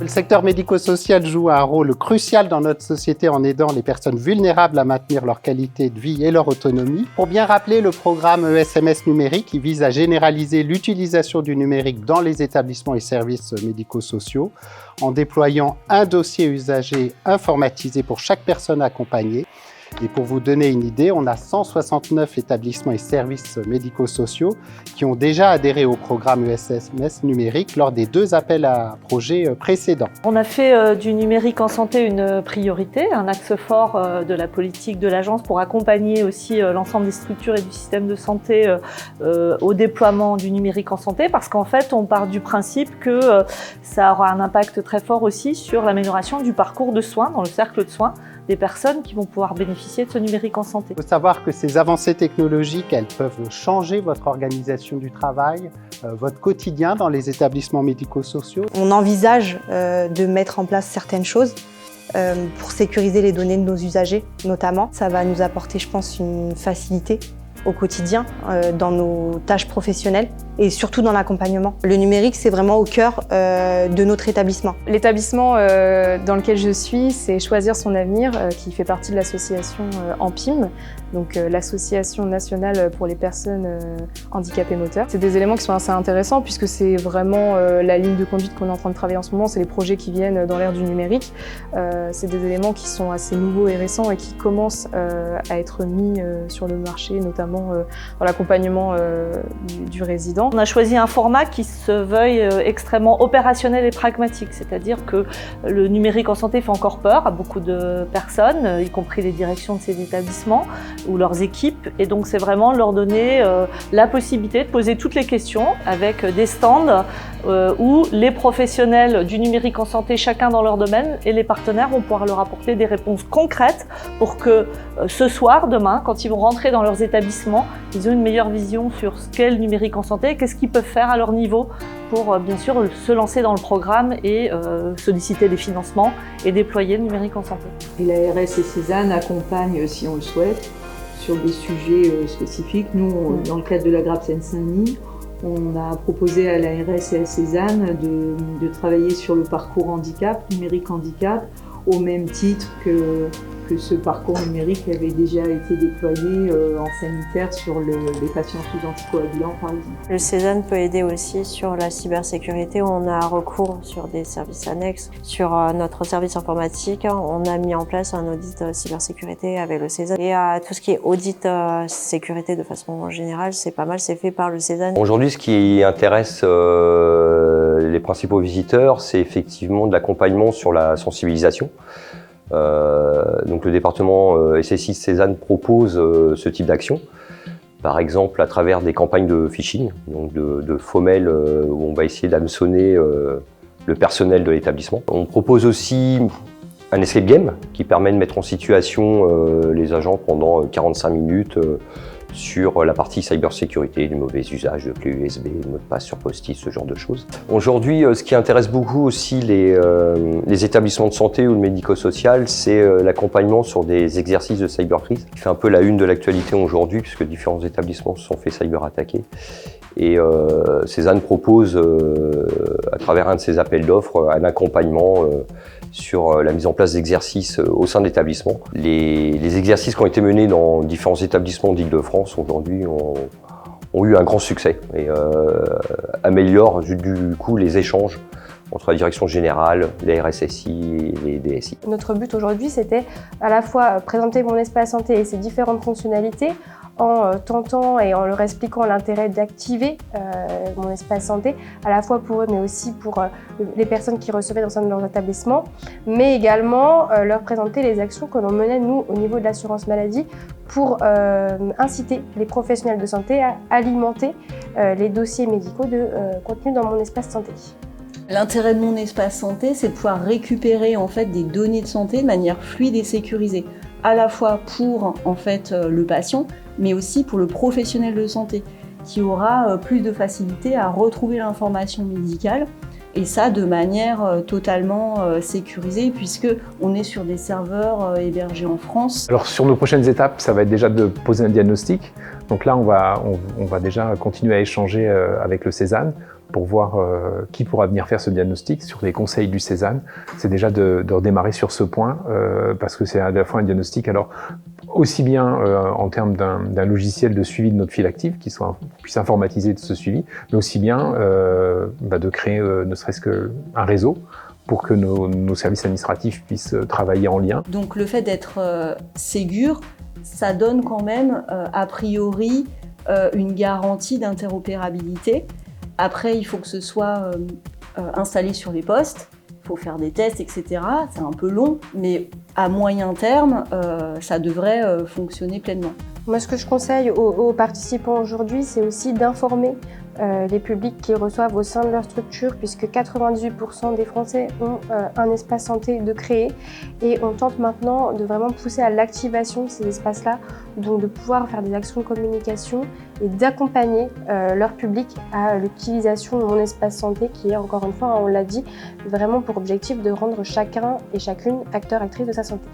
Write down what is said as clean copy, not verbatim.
Le secteur médico-social joue un rôle crucial dans notre société en aidant les personnes vulnérables à maintenir leur qualité de vie et leur autonomie. Pour bien rappeler, le programme ESMS numérique qui vise à généraliser l'utilisation du numérique dans les établissements et services médico-sociaux en déployant un dossier usager informatisé pour chaque personne accompagnée. Et pour vous donner une idée, on a 169 établissements et services médico-sociaux qui ont déjà adhéré au programme ESMS numérique lors des 2 appels à projets précédents. On a fait du numérique en santé une priorité, un axe fort de la politique de l'agence pour accompagner aussi l'ensemble des structures et du système de santé au déploiement du numérique en santé, parce qu'en fait, on part du principe que ça aura un impact très fort aussi sur l'amélioration du parcours de soins, dans le cercle de soins, des personnes qui vont pouvoir bénéficier de ce numérique en santé. Il faut savoir que ces avancées technologiques, elles peuvent changer votre organisation du travail, votre quotidien dans les établissements médico-sociaux. On envisage de mettre en place certaines choses pour sécuriser les données de nos usagers, notamment. Ça va nous apporter, je pense, une facilité au quotidien dans nos tâches professionnelles et surtout dans l'accompagnement. Le numérique, c'est vraiment au cœur de notre établissement. L'établissement dans lequel je suis, c'est Choisir son avenir, qui fait partie de l'association ANPIM, donc l'Association nationale pour les personnes handicapées moteurs. C'est des éléments qui sont assez intéressants puisque c'est vraiment la ligne de conduite qu'on est en train de travailler en ce moment, c'est les projets qui viennent dans l'ère du numérique. C'est des éléments qui sont assez nouveaux et récents et qui commencent à être mis sur le marché, notamment dans l'accompagnement du résident. On a choisi un format qui se veuille extrêmement opérationnel et pragmatique, c'est-à-dire que le numérique en santé fait encore peur à beaucoup de personnes, y compris les directions de ces établissements ou leurs équipes, et donc c'est vraiment leur donner la possibilité de poser toutes les questions avec des stands où les professionnels du numérique en santé, chacun dans leur domaine, et les partenaires vont pouvoir leur apporter des réponses concrètes pour que ce soir, demain, quand ils vont rentrer dans leurs établissements, ils ont une meilleure vision sur ce qu'est le numérique en santé, qu'est-ce qu'ils peuvent faire à leur niveau pour bien sûr se lancer dans le programme et solliciter des financements et déployer le numérique en santé. Et l'ARS et Cézanne accompagnent, si on le souhaite, sur des sujets spécifiques. Nous, dans le cadre de la GRAP Seine-Saint-Denis, on a proposé à l'ARS et à Cézanne de travailler sur le parcours handicap, numérique handicap, au même titre que ce parcours numérique avait déjà été déployé en sanitaire sur les patients sous anticoagulants, par exemple. Le Cézanne peut aider aussi sur la cybersécurité, où on a recours sur des services annexes. Sur notre service informatique, on a mis en place un audit cybersécurité avec le Cézanne. Et tout ce qui est audit sécurité de façon générale, c'est pas mal, c'est fait par le Cézanne. Aujourd'hui, ce qui intéresse les principaux visiteurs, c'est effectivement de l'accompagnement sur la sensibilisation. Donc le département SSI Cézanne propose ce type d'action, par exemple à travers des campagnes de phishing, donc de faux mails où on va essayer d'hameçonner le personnel de l'établissement. On propose aussi un escape game qui permet de mettre en situation les agents pendant 45 minutes sur la partie cybersécurité, du mauvais usage de clés USB, de mots de passe sur post-it, ce genre de choses. Aujourd'hui, ce qui intéresse beaucoup aussi les établissements de santé ou le médico-social, c'est l'accompagnement sur des exercices de cybercrise, qui fait un peu la une de l'actualité aujourd'hui, puisque différents établissements se sont fait cyberattaquer. Et Cézanne propose, à travers un de ses appels d'offres, un accompagnement sur la mise en place d'exercices au sein de l'établissement. Les exercices qui ont été menés dans différents établissements d'Île-de-France aujourd'hui ont eu un grand succès et améliorent du coup les échanges entre la direction générale, les RSSI et les DSI. Notre but aujourd'hui, c'était à la fois présenter mon espace santé et ses différentes fonctionnalités en tentant et en leur expliquant l'intérêt d'activer mon espace santé, à la fois pour eux mais aussi pour les personnes qui recevaient au sein de leurs établissements, mais également leur présenter les actions que l'on menait nous au niveau de l'assurance maladie pour inciter les professionnels de santé à alimenter les dossiers médicaux de contenu dans mon espace santé. L'intérêt de mon espace santé, c'est de pouvoir récupérer en fait des données de santé de manière fluide et sécurisée, à la fois pour en fait le patient, mais aussi pour le professionnel de santé, qui aura plus de facilité à retrouver l'information médicale, et ça de manière totalement sécurisée, puisque on est sur des serveurs hébergés en France. Alors sur nos prochaines étapes, ça va être déjà de poser un diagnostic. Donc là, on va déjà continuer à échanger avec le Cézanne pour voir qui pourra venir faire ce diagnostic sur les conseils du Cézanne, c'est déjà de redémarrer sur ce point, parce que c'est à la fois un diagnostic, alors aussi bien en termes d'un logiciel de suivi de notre file active qui puisse informatiser ce suivi, mais aussi bien de créer ne serait-ce qu'un réseau pour que nos services administratifs puissent travailler en lien. Donc le fait d'être Ségur, ça donne quand même a priori une garantie d'interopérabilité. Après, il faut que ce soit installé sur les postes, il faut faire des tests, etc. C'est un peu long, mais à moyen terme, ça devrait fonctionner pleinement. Moi, ce que je conseille aux participants aujourd'hui, c'est aussi d'informer les publics qu'ils reçoivent au sein de leur structure, puisque 98% des Français ont un espace santé de créer, et on tente maintenant de vraiment pousser à l'activation de ces espaces-là, donc de pouvoir faire des actions de communication et d'accompagner leur public à l'utilisation de mon espace santé, qui est, encore une fois, on l'a dit, vraiment pour objectif de rendre chacun et chacune acteur, actrice de sa santé.